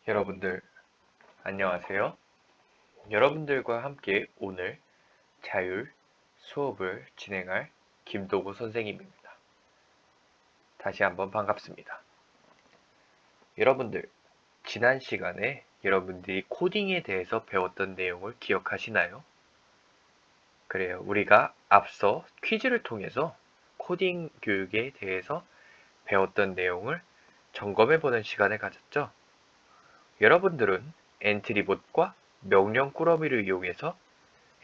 여러분들 안녕하세요. 여러분들과 함께 오늘 자율 수업을 진행할 김도구 선생님입니다. 다시 한번 반갑습니다. 여러분들 지난 시간에 여러분들이 코딩에 대해서 배웠던 내용을 기억하시나요? 그래요. 우리가 앞서 퀴즈를 통해서 코딩 교육에 대해서 배웠던 내용을 점검해보는 시간을 가졌죠. 여러분들은 엔트리봇과 명령 꾸러미를 이용해서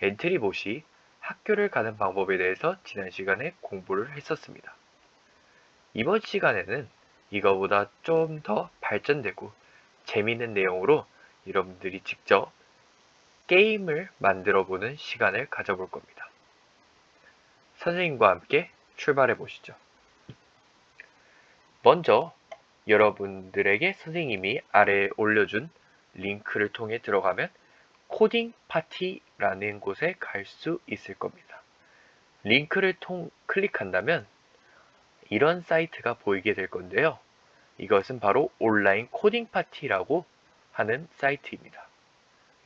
엔트리봇이 학교를 가는 방법에 대해서 지난 시간에 공부를 했었습니다. 이번 시간에는 이거보다 좀 더 발전되고 재미있는 내용으로 여러분들이 직접 게임을 만들어 보는 시간을 가져볼 겁니다. 선생님과 함께 출발해 보시죠. 먼저 여러분들에게 선생님이 아래에 올려준 링크를 통해 들어가면 코딩 파티라는 곳에 갈 수 있을 겁니다. 링크를 클릭한다면 이런 사이트가 보이게 될 건데요. 이것은 바로 온라인 코딩 파티라고 하는 사이트입니다.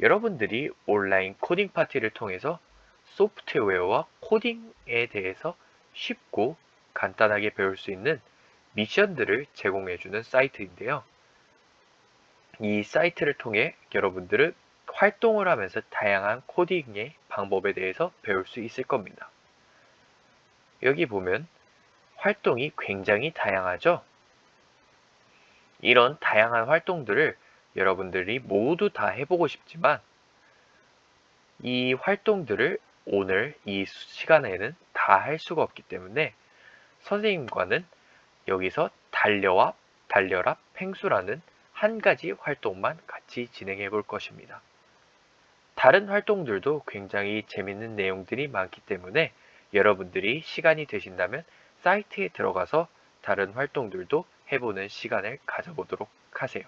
여러분들이 온라인 코딩 파티를 통해서 소프트웨어와 코딩에 대해서 쉽고 간단하게 배울 수 있는 미션들을 제공해주는 사이트인데요. 이 사이트를 통해 여러분들은 활동을 하면서 다양한 코딩의 방법에 대해서 배울 수 있을 겁니다. 여기 보면 활동이 굉장히 다양하죠? 이런 다양한 활동들을 여러분들이 모두 다 해보고 싶지만 이 활동들을 오늘 이 시간에는 다 할 수가 없기 때문에 선생님과는 여기서 달려라 펭수라는 한 가지 활동만 같이 진행해 볼 것입니다. 다른 활동들도 굉장히 재밌는 내용들이 많기 때문에 여러분들이 시간이 되신다면 사이트에 들어가서 다른 활동들도 해보는 시간을 가져보도록 하세요.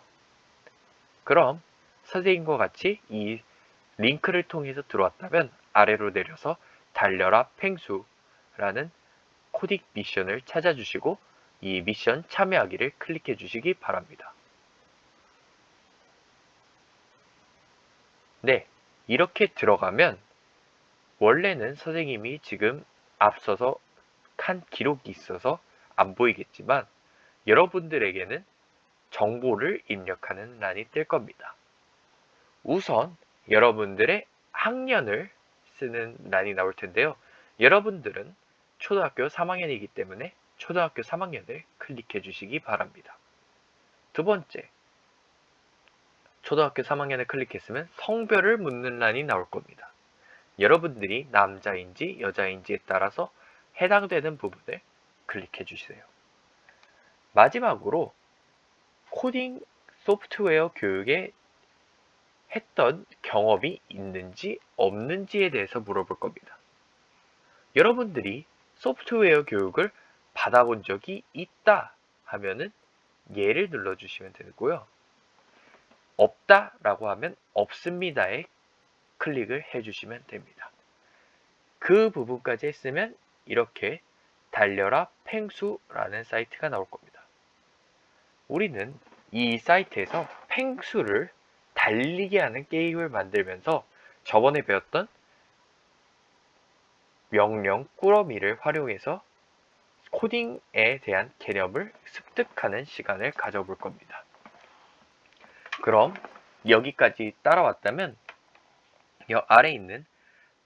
그럼 선생님과 같이 이 링크를 통해서 들어왔다면 아래로 내려서 달려라 펭수라는 코딩 미션을 찾아주시고 이 미션 참여하기를 클릭해 주시기 바랍니다. 네, 이렇게 들어가면 원래는 선생님이 지금 앞서서 한 기록이 있어서 안 보이겠지만 여러분들에게는 정보를 입력하는 란이 뜰 겁니다. 우선 여러분들의 학년을 쓰는 란이 나올 텐데요. 여러분들은 초등학교 3학년이기 때문에 초등학교 3학년을 클릭해 주시기 바랍니다. 두 번째, 초등학교 3학년을 클릭했으면 성별을 묻는 란이 나올 겁니다. 여러분들이 남자인지 여자인지에 따라서 해당되는 부분을 클릭해 주세요. 마지막으로 코딩 소프트웨어 교육에 했던 경험이 있는지 없는지에 대해서 물어볼 겁니다. 여러분들이 소프트웨어 교육을 받아본 적이 있다 하면은 예를 눌러주시면 되고요. 없다 라고 하면 없습니다에 클릭을 해주시면 됩니다. 그 부분까지 했으면 이렇게 달려라 펭수라는 사이트가 나올 겁니다. 우리는 이 사이트에서 펭수를 달리게 하는 게임을 만들면서 저번에 배웠던 명령 꾸러미를 활용해서 코딩에 대한 개념을 습득하는 시간을 가져볼 겁니다. 그럼 여기까지 따라왔다면 이 아래에 있는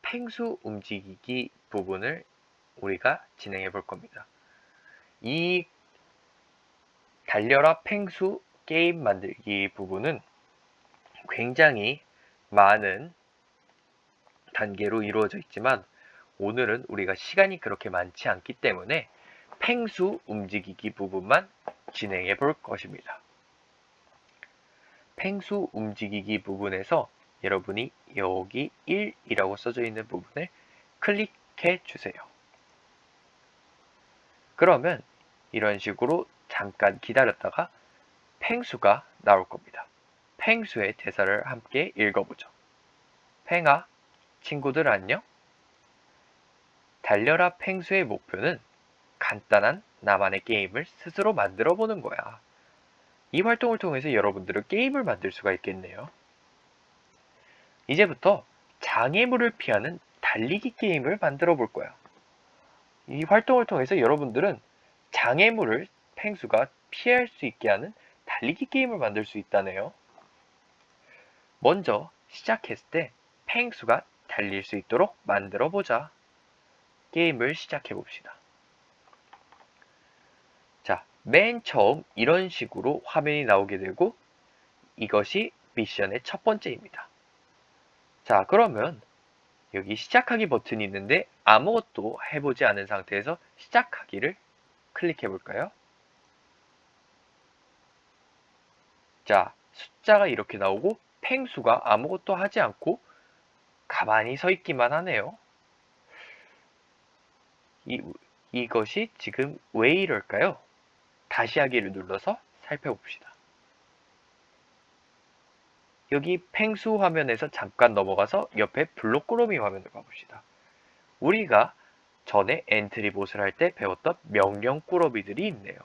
펭수 움직이기 부분을 우리가 진행해 볼 겁니다. 이 달려라 펭수 게임 만들기 부분은 굉장히 많은 단계로 이루어져 있지만 오늘은 우리가 시간이 그렇게 많지 않기 때문에 펭수 움직이기 부분만 진행해 볼 것입니다. 펭수 움직이기 부분에서 여러분이 여기 1이라고 써져 있는 부분을 클릭해 주세요. 그러면 이런 식으로 잠깐 기다렸다가 펭수가 나올 겁니다. 펭수의 대사를 함께 읽어보죠. 팽아, 친구들 안녕? 달려라 펭수의 목표는 간단한 나만의 게임을 스스로 만들어 보는 거야. 이 활동을 통해서 여러분들은 게임을 만들 수가 있겠네요. 이제부터 장애물을 피하는 달리기 게임을 만들어 볼 거야. 이 활동을 통해서 여러분들은 장애물을 펭수가 피할 수 있게 하는 달리기 게임을 만들 수 있다네요. 먼저 시작했을 때 펭수가 달릴 수 있도록 만들어 보자. 게임을 시작해 봅시다. 자, 맨 처음 이런 식으로 화면이 나오게 되고 이것이 미션의 첫 번째입니다. 자, 그러면 여기 시작하기 버튼이 있는데 아무것도 해보지 않은 상태에서 시작하기를 클릭해 볼까요? 자, 숫자가 이렇게 나오고 펭수가 아무것도 하지 않고 가만히 서 있기만 하네요. 이것이 지금 왜 이럴까요? 다시 하기를 눌러서 살펴봅시다. 여기 펭수 화면에서 잠깐 넘어가서 옆에 블록꾸러미 화면을 봐봅시다. 우리가 전에 엔트리봇을 할 때 배웠던 명령꾸러미들이 있네요.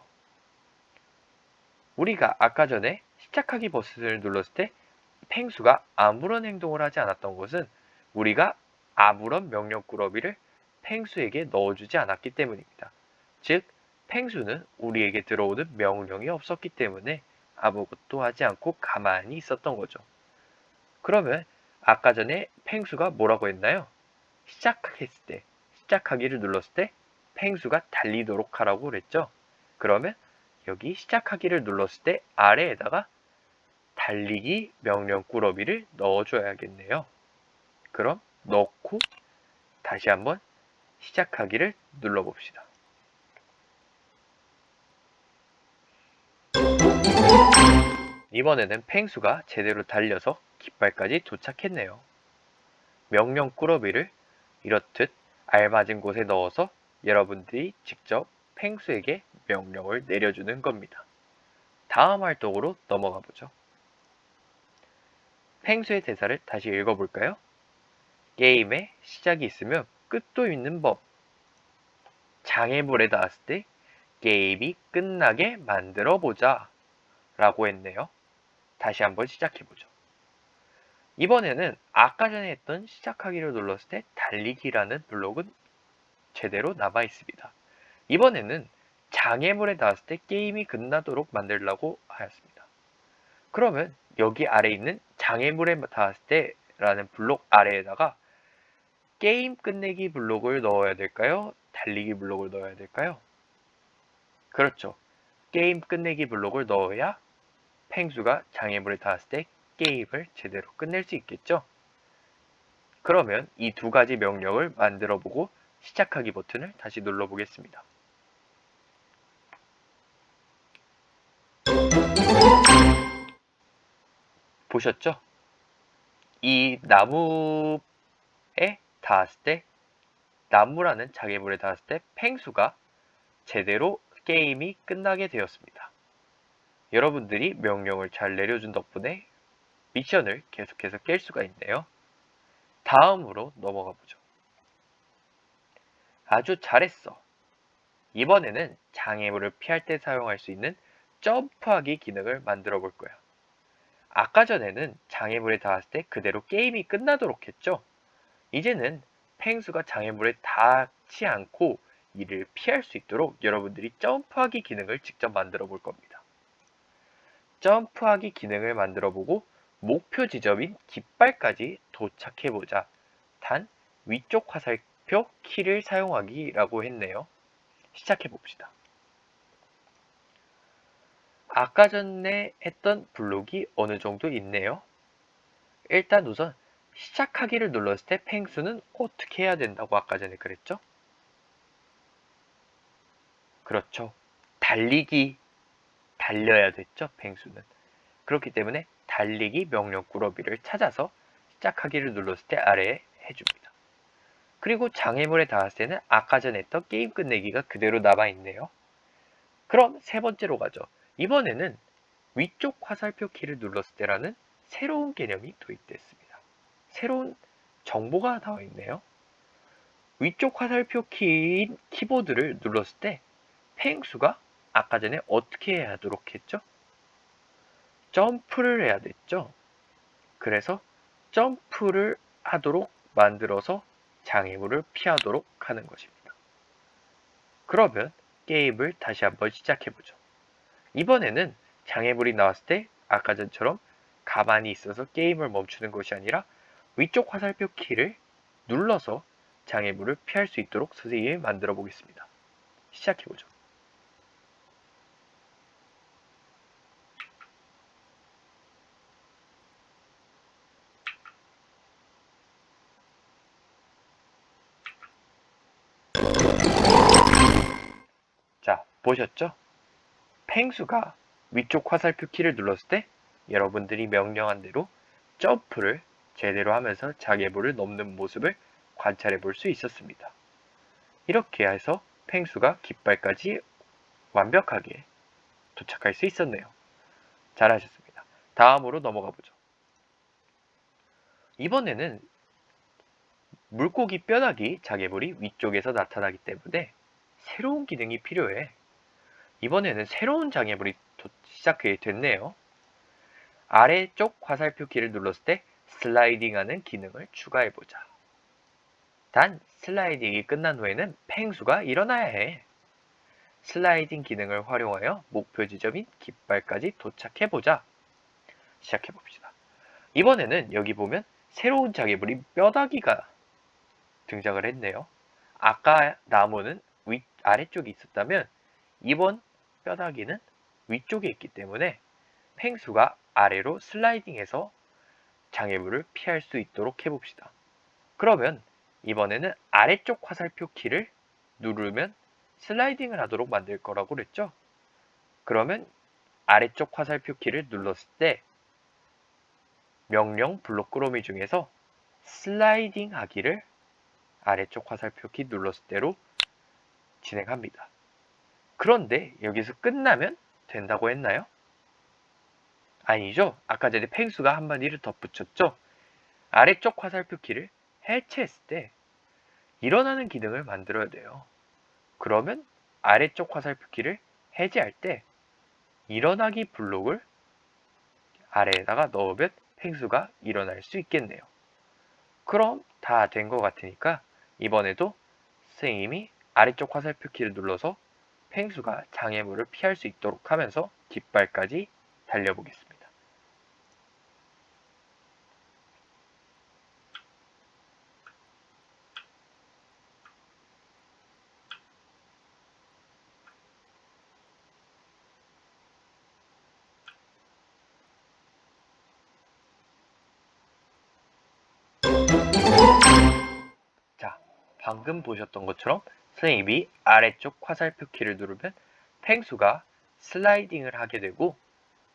우리가 아까 전에 시작하기 버튼을 눌렀을 때 펭수가 아무런 행동을 하지 않았던 것은 우리가 아무런 명령꾸러미를 펭수에게 넣어주지 않았기 때문입니다. 즉, 펭수는 우리에게 들어오는 명령이 없었기 때문에 아무것도 하지 않고 가만히 있었던 거죠. 그러면 아까 전에 펭수가 뭐라고 했나요? 시작했을 때, 시작하기를 눌렀을 때 펭수가 달리도록 하라고 그랬죠. 그러면 여기 시작하기를 눌렀을 때 아래에다가 달리기 명령 꾸러미를 넣어줘야겠네요. 그럼 넣고 다시 한번 시작하기를 눌러봅시다. 이번에는 펭수가 제대로 달려서 깃발까지 도착했네요. 명령 꾸러미를 이렇듯 알맞은 곳에 넣어서 여러분들이 직접 펭수에게 명령을 내려주는 겁니다. 다음 활동으로 넘어가 보죠. 펭수의 대사를 다시 읽어볼까요? 게임에 시작이 있으면 끝도 있는 법. 장애물에 닿았을 때 게임이 끝나게 만들어 보자 라고 했네요. 다시 한번 시작해 보죠. 이번에는 아까 전에 했던 시작하기를 눌렀을 때 달리기라는 블록은 제대로 남아 있습니다. 이번에는 장애물에 닿았을 때 게임이 끝나도록 만들려고 하였습니다. 그러면 여기 아래 있는 장애물에 닿았을 때 라는 블록 아래에다가 게임 끝내기 블록을 넣어야 될까요? 달리기 블록을 넣어야 될까요? 그렇죠. 게임 끝내기 블록을 넣어야 펭수가 장애물에 닿았을 때 게임을 제대로 끝낼 수 있겠죠? 그러면 이 두 가지 명령을 만들어 보고 시작하기 버튼을 다시 눌러 보겠습니다. 보셨죠? 이 나무에 닿았을 때, 나무라는 장애물에 닿았을 때 펭수가 제대로 게임이 끝나게 되었습니다. 여러분들이 명령을 잘 내려준 덕분에 미션을 계속해서 깰 수가 있네요. 다음으로 넘어가 보죠. 아주 잘했어. 이번에는 장애물을 피할 때 사용할 수 있는 점프하기 기능을 만들어 볼 거야. 아까 전에는 장애물에 닿았을 때 그대로 게임이 끝나도록 했죠. 이제는 펭수가 장애물에 닿지 않고 이를 피할 수 있도록 여러분들이 점프하기 기능을 직접 만들어 볼 겁니다. 점프하기 기능을 만들어 보고 목표 지점인 깃발까지 도착해 보자. 단 위쪽 화살표 키를 사용하기라고 했네요. 시작해 봅시다. 아까 전에 했던 블록이 어느 정도 있네요. 일단 우선 시작하기를 눌렀을 때 펭수는 어떻게 해야 된다고 아까 전에 그랬죠? 그렇죠. 달려야 됐죠, 펭수는. 그렇기 때문에 달리기 명령 꾸러미를 찾아서 시작하기를 눌렀을 때 아래에 해줍니다. 그리고 장애물에 닿았을 때는 아까 전에 했던 게임 끝내기가 그대로 남아있네요. 그럼 세 번째로 가죠. 이번에는 위쪽 화살표 키를 눌렀을 때라는 새로운 개념이 도입됐습니다. 새로운 정보가 나와 있네요. 위쪽 화살표 키인 키보드를 눌렀을 때 펭수가 아까 전에 어떻게 해야 하도록 했죠? 점프를 해야 됐죠. 그래서 점프를 하도록 만들어서 장애물을 피하도록 하는 것입니다. 그러면 게임을 다시 한번 시작해보죠. 이번에는 장애물이 나왔을 때 아까 전처럼 가만히 있어서 게임을 멈추는 것이 아니라 위쪽 화살표 키를 눌러서 장애물을 피할 수 있도록 선생님이 만들어 보겠습니다. 시작해보죠. 자, 보셨죠? 펭수가 위쪽 화살표 키를 눌렀을 때 여러분들이 명령한 대로 점프를 제대로 하면서 장애물을 넘는 모습을 관찰해 볼 수 있었습니다. 이렇게 해서 펭수가 깃발까지 완벽하게 도착할 수 있었네요. 잘하셨습니다. 다음으로 넘어가 보죠. 이번에는 물고기 뼈다귀 장애물이 위쪽에서 나타나기 때문에 새로운 기능이 필요해. 이번에는 새로운 장애물이 시작이 됐네요. 아래쪽 화살표 키를 눌렀을 때 슬라이딩하는 기능을 추가해보자. 단 슬라이딩이 끝난 후에는 펭수가 일어나야 해. 슬라이딩 기능을 활용하여 목표 지점인 깃발까지 도착해보자. 시작해봅시다. 이번에는 여기 보면 새로운 장애물인 뼈다귀가 등장을 했네요. 아까 나무는 아래쪽에 있었다면 이번 뼈다귀는 위쪽에 있기 때문에 펭수가 아래로 슬라이딩해서 장애물을 피할 수 있도록 해봅시다. 그러면 이번에는 아래쪽 화살표 키를 누르면 슬라이딩을 하도록 만들 거라고 그랬죠? 그러면 아래쪽 화살표 키를 눌렀을 때 명령 블록 꾸러미 중에서 슬라이딩 하기를 아래쪽 화살표 키 눌렀을 때로 진행합니다. 그런데 여기서 끝나면 된다고 했나요? 아니죠. 아까 전에 펭수가 한마디를 덧붙였죠. 아래쪽 화살표 키를 해체했을 때 일어나는 기능을 만들어야 돼요. 그러면 아래쪽 화살표 키를 해제할 때 일어나기 블록을 아래에다가 넣으면 펭수가 일어날 수 있겠네요. 그럼 다 된 것 같으니까 이번에도 선생님이 아래쪽 화살표 키를 눌러서 펭수가 장애물을 피할 수 있도록 하면서 깃발까지 달려보겠습니다. 자, 방금 보셨던 것처럼 선생님이 아래쪽 화살표 키를 누르면 펭수가 슬라이딩을 하게 되고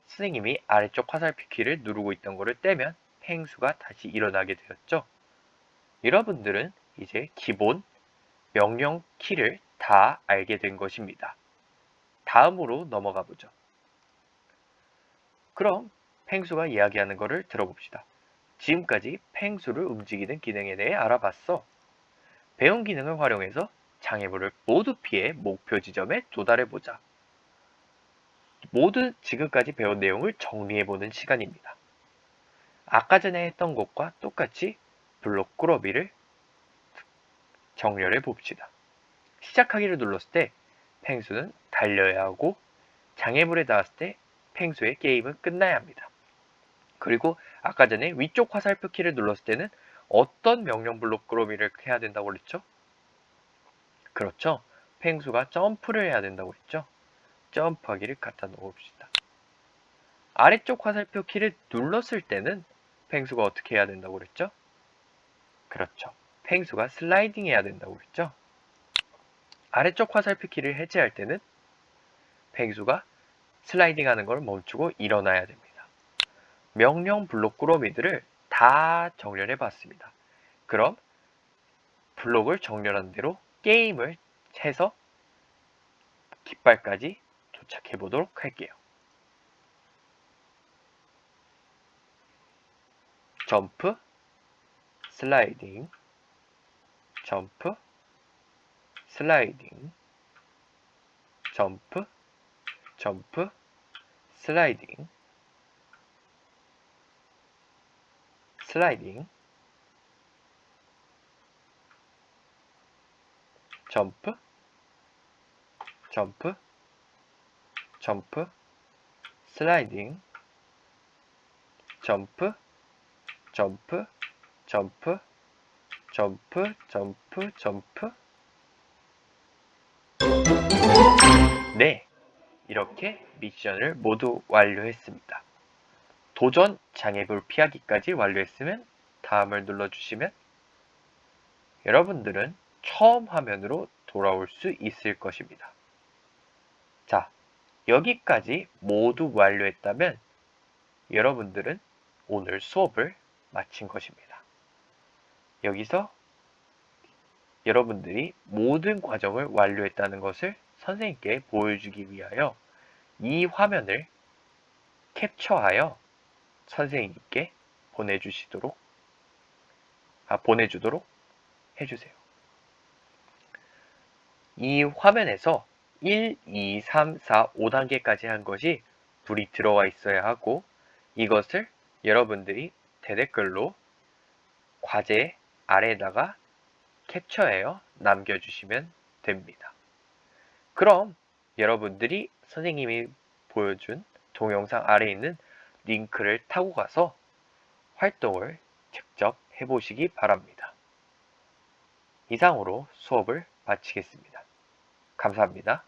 선생님이 아래쪽 화살표 키를 누르고 있던 것을 떼면 펭수가 다시 일어나게 되었죠. 여러분들은 이제 기본 명령 키를 다 알게 된 것입니다. 다음으로 넘어가 보죠. 그럼 펭수가 이야기하는 것을 들어봅시다. 지금까지 펭수를 움직이는 기능에 대해 알아봤어. 배운 기능을 활용해서 장애물을 모두 피해 목표 지점에 도달해보자. 모두 지금까지 배운 내용을 정리해보는 시간입니다. 아까 전에 했던 것과 똑같이 블록 꾸러미를 정렬해 봅시다. 시작하기를 눌렀을 때 펭수는 달려야 하고 장애물에 닿았을 때 펭수의 게임은 끝나야 합니다. 그리고 아까 전에 위쪽 화살표 키를 눌렀을 때는 어떤 명령 블록 꾸러미를 해야 된다고 그랬죠? 그렇죠. 펭수가 점프를 해야 된다고 했죠. 점프하기를 갖다 놓읍시다. 아래쪽 화살표 키를 눌렀을 때는 펭수가 어떻게 해야 된다고 그랬죠? 그렇죠. 펭수가 슬라이딩 해야 된다고 그랬죠? 아래쪽 화살표 키를 해제할 때는 펭수가 슬라이딩 하는 걸 멈추고 일어나야 됩니다. 명령 블록 꾸러미들을 다 정렬해 봤습니다. 그럼 블록을 정렬한 대로 게임을 해서 깃발까지 도착해 보도록 할게요. 점프, 슬라이딩, 점프, 슬라이딩, 점프, 점프, 슬라이딩, 슬라이딩, 점프, 점프, 점프, 슬라이딩, 점프, 점프, 점프, 점프, 점프, 점프. 네, 이렇게 미션을 모두 완료했습니다. 도전 장애물 피하기까지 완료했으면 다음을 눌러주시면 여러분들은 처음 화면으로 돌아올 수 있을 것입니다. 자, 여기까지 모두 완료했다면 여러분들은 오늘 수업을 마친 것입니다. 여기서 여러분들이 모든 과정을 완료했다는 것을 선생님께 보여주기 위하여 이 화면을 캡처하여 선생님께 보내주도록 해주세요. 이 화면에서 1, 2, 3, 4, 5단계까지 한 것이 불이 들어와 있어야 하고 이것을 여러분들이 대댓글로 과제 아래에다가 캡처해서 남겨주시면 됩니다. 그럼 여러분들이 선생님이 보여준 동영상 아래에 있는 링크를 타고 가서 활동을 직접 해보시기 바랍니다. 이상으로 수업을 마치겠습니다. 감사합니다.